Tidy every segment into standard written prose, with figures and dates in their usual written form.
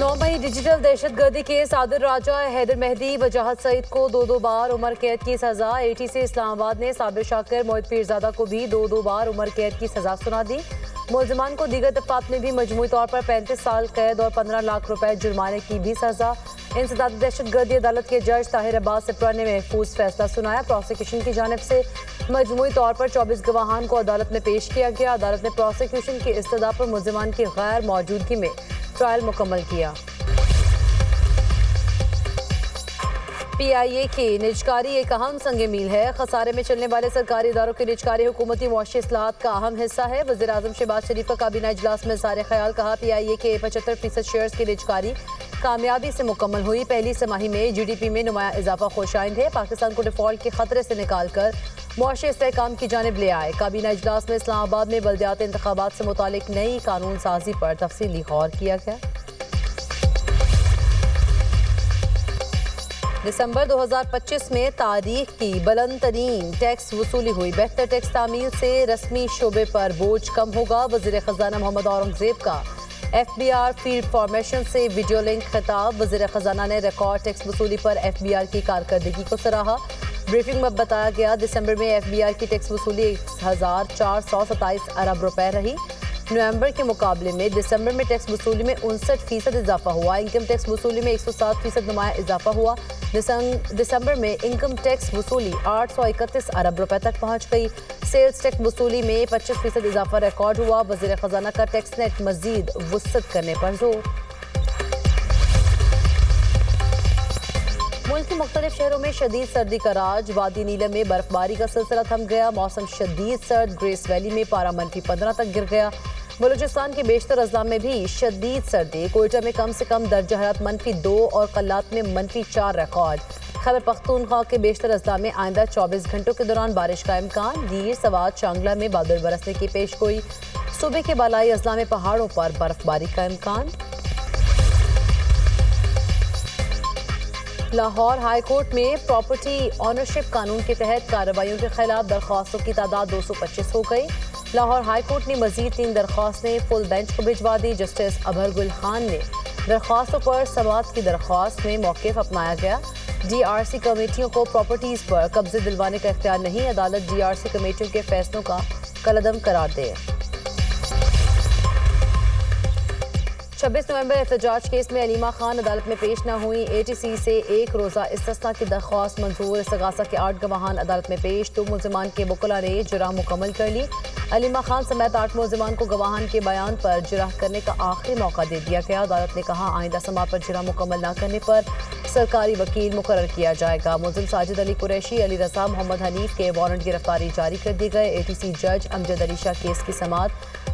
9 मई digital दहशतगर्दी case Adil राजा, हैदर मेहदी, वजाहत सईद को 2-2 बार उम्र कैद की सजा। एटी से इस्लामाबाद ने साबिर शाकिर, मोहित पीरजादा को भी 2-2 बार उम्र कैद की सजा सुना दी। मुलजमान को दीगर दफात में भी मजमूई तौर पर 35 साल कैद और 15 लाख रुपए जुर्माने की भी सजा। इंसदादी दहशतगर्दी अदालत के जज ताहिर अब्बास सिप्रा ने महफूज फैसला सुनाया। प्रोसिक्यूशन की जानिब से मजमूई तौर पर 24 गवाहान को अदालत में पेश किया गया। अदालत ने प्रोसिक्यूशन की इस्तदा पर मुलजमान की गैर मौजूदगी में ट्रायल मुकम्मल किया। PIA की निजकारी एक अहम संग मील है। खसारे में चलने वाले सरकारी इदारों की निजकारी हुकूमती मुआशी इस्लाहात का अहम हिस्सा है। वज़ीर आज़म शहबाज शरीफ का काबीना इजलास में सारे ख्याल कहा। PIA के 75% शेयर्स की निजकारी कामयाबी से मुकम्मल हुई। पहली समाही में GDP में नुमाया इजाफा खुशाइंद है। पाकिस्तान को डिफॉल्ट के खतरे से निकाल कर मुआशी इस्तेहकाम की जानिब ले आए। काबीना इजलास में इस्लामाबाद में बल्दियाती इंतखाबात से मुतालिक नई कानून साजी पर तफसीली गौर किया गया। दिसंबर 2025 में तारीख की बुलंद तरीन टैक्स वसूली हुई। बेहतर टैक्स तामील से रस्मी शोबे पर बोझ कम होगा। वज़ीर खजाना मोहम्मद औरंगजेब का FBR फील्ड फॉर्मेशन से वीडियो लिंक खिताब। वज़ीर खजाना ने रिकॉर्ड टैक्स वसूली पर FBR की कारकर्दगी को सराहा। ब्रीफिंग में बताया गया, दिसंबर में FBR की टैक्स वसूली 1427 अरब रुपए रही। नवंबर के मुकाबले में दिसंबर में टैक्स वसूली में 59% इजाफा हुआ। इनकम टैक्स वसूली में 107% नुमाया इजाफा हुआ। दिसंबर में इनकम टैक्स वसूली 831 अरब रुपए तक पहुंच गई। सेल्स टैक्स वसूली में 25% इजाफा रिकॉर्ड हुआ। वज़ीर खजाना का टैक्स नेट मजीद वुसअत करने पर जोर। मुल्क के मुख्तलिफ शहरों में शदीद सर्दी का राज। वादी नीलम में बर्फबारी का सिलसिला थम गया। मौसम शदीद सर्द। ग्रेस वैली में पारा -15 तक गिर गया। बलूचिस्तान के बेशतर अजला में भी शदीद सर्दी। कोयटा में कम से कम दर्जा हरारत -2 और कल्लात में -4 रिकॉर्ड। खैबर पख्तूनख्वा के बेशतर अजला में आइंदा 24 घंटों के दौरान बारिश का इम्कान। गीर, सवात, चांगला में बादल बरसने की पेशगोई। सूबे के बालाई अजला में पहाड़ों पर बर्फबारी का इम्कान। लाहौर हाई कोर्ट में प्रॉपर्टी ऑनरशिप कानून के तहत कार्रवाइयों के खिलाफ दरख्वास्तों की तादाद 225 हो गई। लाहौर हाई कोर्ट ने मजीद 3 दरख्वास्तें फुल बेंच को भिजवा दी। जस्टिस अबहर गुल खान ने दरख्वास्तों पर समाअत की दरख्वास्त में मौक़िफ़ अपनाया गया। DRC कमेटियों को प्रॉपर्टीज़ पर कब्जे दिलवाने का इख्तियार नहीं। अदालत DRC कमेटियों के फैसलों का कलअदम करार दे। 26 नवंबर एहतजाज केस में अलीमा खान अदालत में पेश न हुई। ATC से एक रोज़ा इस्तिस्ना की दरख्वास्त मंजूर। इस्तगासा के 8 गवाहान अदालत में पेश। 2 मुलजमान के वकला ने जुर्ह मुकम्मल कर ली। अलीमा खान समेत 8 मुलजमान को गवाहान के बयान पर जुर्ह करने का आखिरी मौका दे दिया गया। अदालत ने कहा, आइंदा समाअत पर जुर्ह मुकम्मल न करने पर सरकारी वकील मुकर्रर किया जाएगा। मुलजिम साजिद अली कुरैशी, अली रज़ा, मोहम्मद हनीफ के वारंट गिरफ्तारी जारी कर दी गए। ATC जज अमजद अली शाह केस की समाअत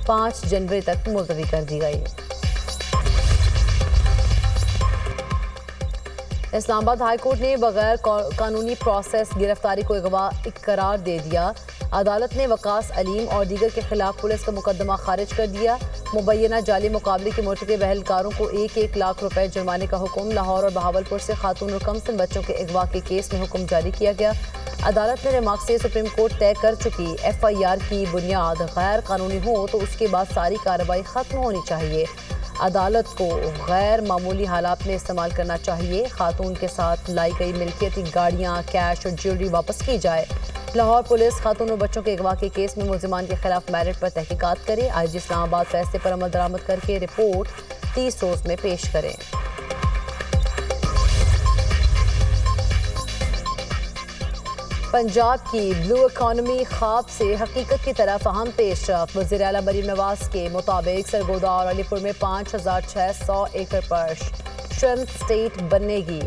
5 जनवरी तक मुलतवी कर दी गई। इस्लामाबाद हाई कोर्ट ने बगैर कानूनी प्रोसेस गिरफ्तारी को करार दे दिया। अदालत ने वकास अलीम और दीगर के खिलाफ पुलिस का मुकदमा खारिज कर दिया। मुबैना जाली मुकाबले के मुर्तकिब एहलकारों को 1-1 लाख रुपए जुर्माने का हुक्म। लाहौर और बहावलपुर से खातून और कमसिन बच्चों के अगवा के केस में हुक्म जारी किया गया। अदालत ने रिमार्क से सुप्रीम कोर्ट तय कर चुकी FIR की बुनियाद गैर कानूनी हो तो उसके बाद सारी कार्रवाई खत्म होनी चाहिए। अदालत को गैर मामूली हालात में इस्तेमाल करना चाहिए। खातून के साथ लाई गई मिल्कियती गाड़ियाँ, कैश और ज्वेलरी वापस की जाए। लाहौर पुलिस खातून और बच्चों के अगवा के केस में मुलजिमान के खिलाफ मेरिट पर तहकीकात करे। IG इस्लामाबाद फैसले पर अमल दरामद करके रिपोर्ट 30 रोज में पेश करें। पंजाब की ब्लू इकॉनमी ख्वाब से हकीकत की तरफ अहम पेशरफ। वज़ीर आला मरीम नवाज के मुताबिक सरगोदा और अलीपुर में 5600 एकड़ पर श्रिम्प स्टेट बनेगी।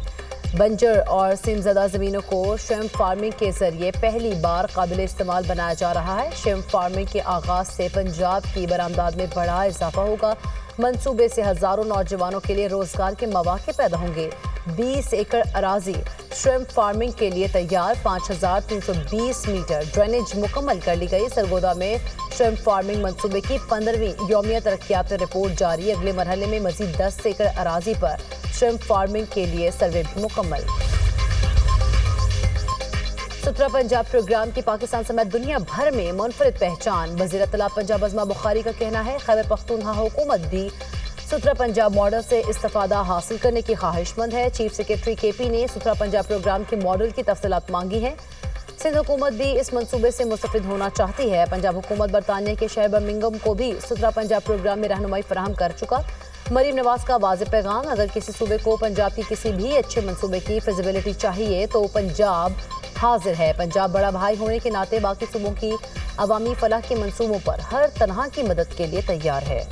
बंजर और सिमजदा ज़मीनों को श्रिम्प फार्मिंग के जरिए पहली बार काबिल इस्तेमाल बनाया जा रहा है। श्रिम्प फार्मिंग के आगाज से पंजाब की बरामदात में बड़ा इजाफा होगा। मंसूबे से हज़ारों नौजवानों के लिए रोजगार के मौके पैदा होंगे। 20 एकड़ अराजी श्रिम्प फार्मिंग के लिए तैयार। 5320 मीटर ड्रेनेज मुकम्मल कर ली गई। सरगोदा में श्रिम्प फार्मिंग मंसूबे की 15वीं यौमिया तरक्यात रिपोर्ट जारी। अगले मरहले में मजीद 10 एकड़ अराजी पर श्रिम्प फार्मिंग के लिए सर्वे भी मुकम्मल। सुतरा पंजाब प्रोग्राम की पाकिस्तान समेत दुनिया भर में मुनफरिद पहचान। वज़ीर इत्तला पंजाब अज़मा बुखारी का कहना है, खैबर पख्तूनख्वा हुकूमत भी सुथरा पंजाब मॉडल से इस्तेफादा हासिल करने की ख्वाहिशमंद है। चीफ सेक्रेटरी KP ने सुथरा पंजाब प्रोग्राम के मॉडल की तफसीलात मांगी है। सिंध हुकूमत भी इस मंसूबे से मुस्तफिद होना चाहती है। पंजाब हुकूमत बरतानिया के शहर बर्मिंघम को भी सुथरा पंजाब प्रोग्राम में रहनुमाई फराहम कर चुका। मरीम नवाज का वाज़ेह पैगाम, अगर किसी सूबे को पंजाब की किसी भी अच्छे मंसूबे की फिजिबिलिटी चाहिए तो पंजाब हाजिर है। पंजाब बड़ा भाई होने के नाते बाकी सूबों की अवामी फलाह के मंसूबों पर हर तरह की मदद के लिए तैयार है।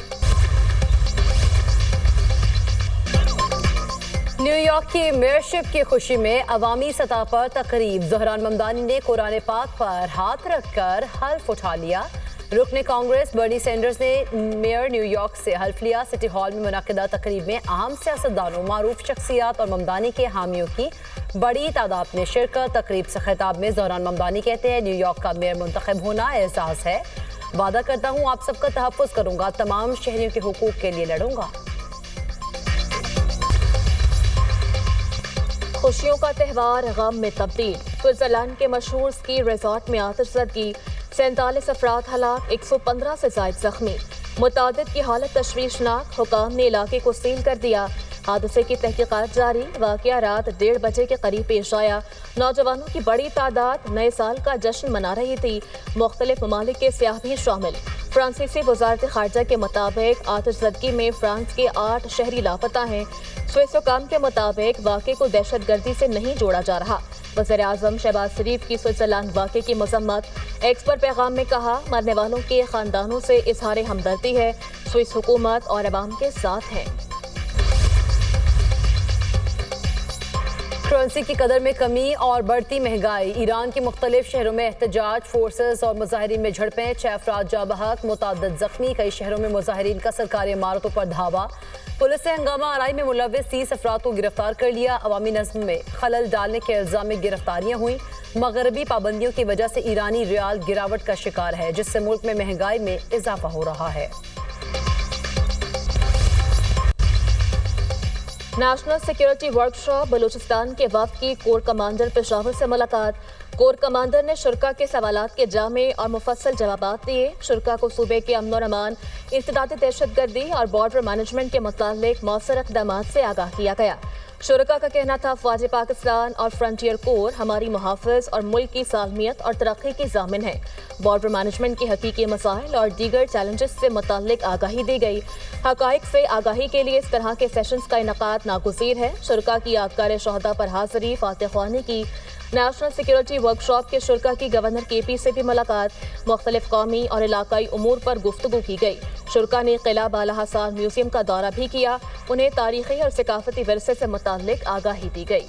न्यूयॉर्क की मेयरशिप की खुशी में अवामी सतह पर तकरीब। ज़हरान ममदानी ने कुरान पाक पर हाथ रखकर हल्फ उठा लिया। रुकने कांग्रेस बर्नी सैंडर्स ने मेयर न्यूयॉर्क से हल्फ लिया। सिटी हॉल में मुनक़िदा तकरीब में अहम सियासतदानों, मारूफ शख्सियात और ममदानी के हामियों की बड़ी तादाद में शिरकत। तकरीब से खिताब में ज़हरान ममदानी कहते हैं, न्यूयॉर्क का मेयर मुंतखब होना एहसास है। वादा करता हूँ आप सबका तहफ़्फ़ुज़ करूँगा, तमाम शहरियों के हुकूक के लिए लड़ूंगा। खुशियों का त्यौहार गम में तब्दील। स्विट्जरलैंड के मशहूर स्की रिजॉर्ट में आतिशज़दगी, 47 अफराद हलाक, 115 से ज़ायद जख्मी। मुतादिद की हालत तशवीशनाक, हुकाम ने इलाके को सील कर दिया। हादसे की तहकीकात जारी। वाक़या रात 1:30 बजे के करीब पेश आया। नौजवानों की बड़ी तादाद नए साल का जश्न मना रही थी। मुख्तलिफ ममालिक के सियाह भी शामिल। फ्रांसीसी वजारत खारजा के मुताबिक आतिशज़दगी में फ्रांस के 8 शहरी लापता हैं। स्विस हुकाम के मुताबिक वाक़े को दहशतगर्दी से नहीं जोड़ा जा रहा। वज़ीर आज़म शहबाज शरीफ की स्विट्जरलैंड वाक़े की मज़म्मत। एक्स पर पैगाम में कहा, मरने वालों के ख़ानदानों से इज़हार हमदर्दी है। स्विस हुकूमत और अवाम के साथ हैं। करेंसी की कदर में कमी और बढ़ती महंगाई। ईरान के मुख्तलिफ शहरों में एहतजाज, फोर्सेस और मुजाहिरीन में झड़पें। 6 अफराद जाँ बहक, मुतअद्दिद जख्मी। कई शहरों में मुजाहिरीन का सरकारी इमारतों पर धावा। पुलिस ने हंगामा आराई में मुलव्विस 30 अफराद को गिरफ्तार कर लिया। अवामी नज़्म में खलल डालने के इल्जाम में गिरफ्तारियां हुई। मगरबी पाबंदियों की वजह से ईरानी रियाल गिरावट का शिकार है, जिससे मुल्क में महंगाई में इजाफा हो रहा है। National security workshop. बलूचिस्तान के वफ्द की कोर कमांडर पेशावर से मुलाकात। कोर कमांडर ने शुरा के सवालात के जामे और मुफस्सल जवाबात दिए। शुरा को सूबे के अमन और अमान, इंसदादी दहशतगर्दी और बॉर्डर मैनेजमेंट के मुताल्लिक मौसर इक़दामात से आगाह किया गया। शुरा का कहना था, फ़ौज पाकिस्तान और फ्रंटियर कोर हमारी मुहाफ़िज़ और मुल्क की सालमियत और तरक्की की ज़ामिन है। बॉर्डर मैनेजमेंट के हकीकी मसाइल और दीगर चैलेंजेस से मुताल्लिक आगाही दी गई। हक़ाइक़ से आगाही के लिए इस तरह के सेशंस का इनक़ाद नागुज़ीर है। शुरा की यादगार शहदा पर हाज़िरी, फातह ख़्वानी की। नेशनल सिक्योरिटी वर्कशॉप के शुरा की गवर्नर KP से भी मुलाकात। मुख्तलिफ कौमी और इलाकाई उमूर पर गुफ्तगू की गई। शुरा ने किला बाला हसान म्यूजियम का दौरा भी किया। उन्हें तारीख़ी और सकाफती विरसे से मुताल्लिक आगाही दी गई।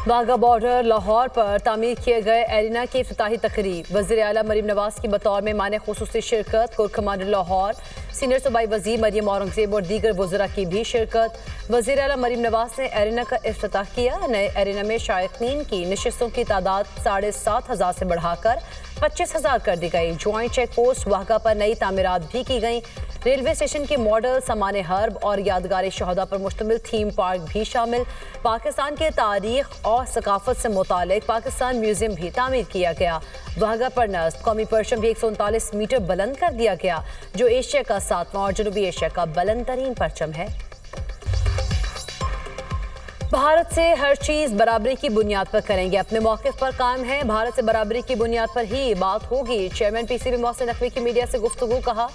वाघा बॉर्डर लाहौर पर तामीर किए गए एरिना की इफ्तिताही तकरीब। वज़ीर आला मरीम नवाज की बतौर मेहमान खुसूसी शिरकत। कोर कमांडर लाहौर, सीनियर सूबाई वज़ीर मरियम औरंगज़ेब और दीगर वज़रा की भी शिरकत। वज़ीर आला मरीम नवाज ने एरिना का इफ्तिताह किया। नए एरिना में शायकीन की नशिस्तों की तादाद 7,500 से बढ़ाकर 25,000 कर दी गई। ज्वाइंट चेक पोस्ट वाघा पर नई तामीरात भी की गई। रेलवे स्टेशन के मॉडल, सामान हर्ब और यादगार शहदा पर मुश्तमिल थीम पार्क भी शामिल। पाकिस्तान के तारीख और सकाफत से मुतालिक पाकिस्तान म्यूजियम भी तामीर किया गया। वाघा पर नस्ब कौमी परचम भी 139 मीटर बुलंद कर दिया गया, जो एशिया का 7वां और जनूबी एशिया का बुलंद तरीन परचम है। भारत से हर चीज़ बराबरी की बुनियाद पर करेंगे, अपने मौक़िफ़ पर कायम है। भारत से बराबरी की बुनियाद पर ही बात होगी। चेयरमैन PCB मोहसिन नकवी की मीडिया से गुफ्तगू। कहा,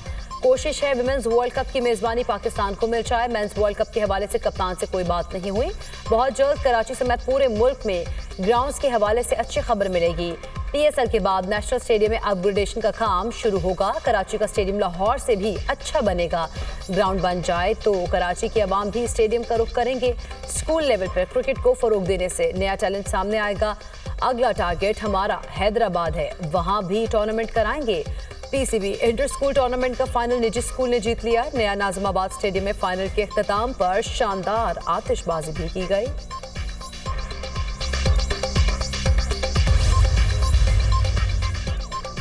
कोशिश है विमेंस वर्ल्ड कप की मेज़बानी पाकिस्तान को मिल जाए। मेंस वर्ल्ड कप के हवाले से कप्तान से कोई बात नहीं हुई। बहुत जल्द कराची समेत पूरे मुल्क में ग्राउंड्स के हवाले से अच्छी खबर मिलेगी। PSL के बाद नेशनल स्टेडियम में अपग्रेडेशन का काम शुरू होगा। कराची का स्टेडियम लाहौर से भी अच्छा बनेगा। ग्राउंड बन जाए तो कराची के अवाम भी स्टेडियम का रुख करेंगे। स्कूल लेवल पर क्रिकेट को फ़रोग देने से नया टैलेंट सामने आएगा। अगला टारगेट हमारा हैदराबाद है, वहाँ भी टूर्नामेंट कराएंगे। PCB इंटर स्कूल टूर्नामेंट का फाइनल निजी स्कूल ने जीत लिया। नया नाज़िमाबाद स्टेडियम में फाइनल के इख्तिताम पर शानदार आतिशबाजी भी की गई।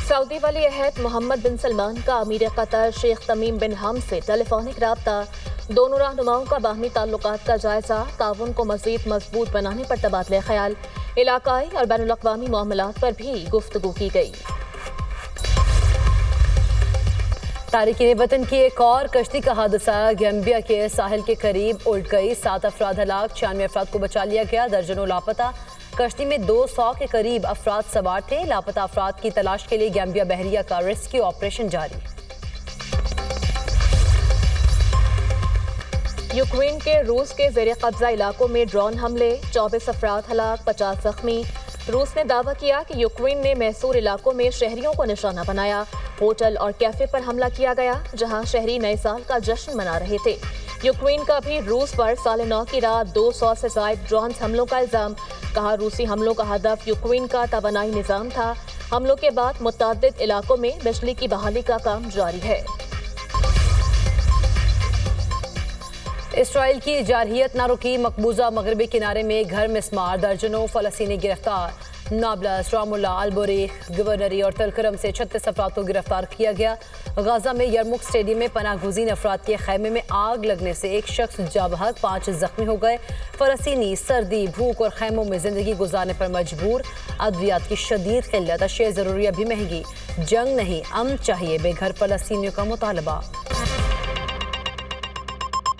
सऊदी वली अहद मोहम्मद बिन सलमान का अमीर कतर शेख तमीम बिन हम से टेलीफोनिक रब्ता। दोनों रहनुमाओं का बाहमी ताल्लुकात का जायजा। ताउन को मज़ीद मजबूत बनाने पर तबादले ख्याल। इलाकाई और बैनुल अक़वामी मामलात पर भी गुफ्तगू की गई। तारिकीन वतन की एक और कश्ती का हादसा गैम्बिया के साहिल के करीब उल्ट गई। 7 अफराद हलाक, 96 अफराद को बचा लिया गया, दर्जनों लापता। कश्ती में 200 के करीब अफराद सवार थे। लापता अफराद की तलाश के लिए गैम्बिया बहरिया का रेस्क्यू ऑपरेशन जारी। यूक्रेन के रूस के जेर कब्जा इलाकों में ड्रोन हमले, 24 अफराद हलाक, 50 जख्मी। रूस ने दावा किया कि यूक्रेन ने मैसूर इलाकों में शहरियों को निशाना बनाया। होटल और कैफे पर हमला किया गया, जहां शहरी नए साल का जश्न मना रहे थे। यूक्रेन का भी रूस पर 9:30 की रात 200 से ज्यादा ड्रोन हमलों का इल्जाम। कहा, रूसी हमलों का हदफ यूक्रेन का तवानाई निजाम था। हमलों के बाद मुतअद्दिद इलाकों में बिजली की बहाली का काम जारी है। इसराइल की जारहियत ना रुकी, मकबूजा मगरबी किनारे में घर मिस्मार, दर्जनों फलस्तीनी गिरफ्तार। नाबलस, रामुल्ला, अलबोरेख, गवर्नरी और तलकरम से 36 अफराद को गिरफ्तार किया गया। गाजा में यरमुक स्टेडियम में पनाह गुज़ीन अफराद के खैमे में आग लगने से एक शख्स जाबहक, 5 जख्मी हो गए। फलस्तीनी सर्दी, भूख और खैमों में जिंदगी गुजारने पर मजबूर। अद्वियात की शदीद किल्लत, अशिया ज़रूरिया भी महंगी। जंग नहीं, अमन चाहिए, बेघर फलस्तीनियों का मुतालबा।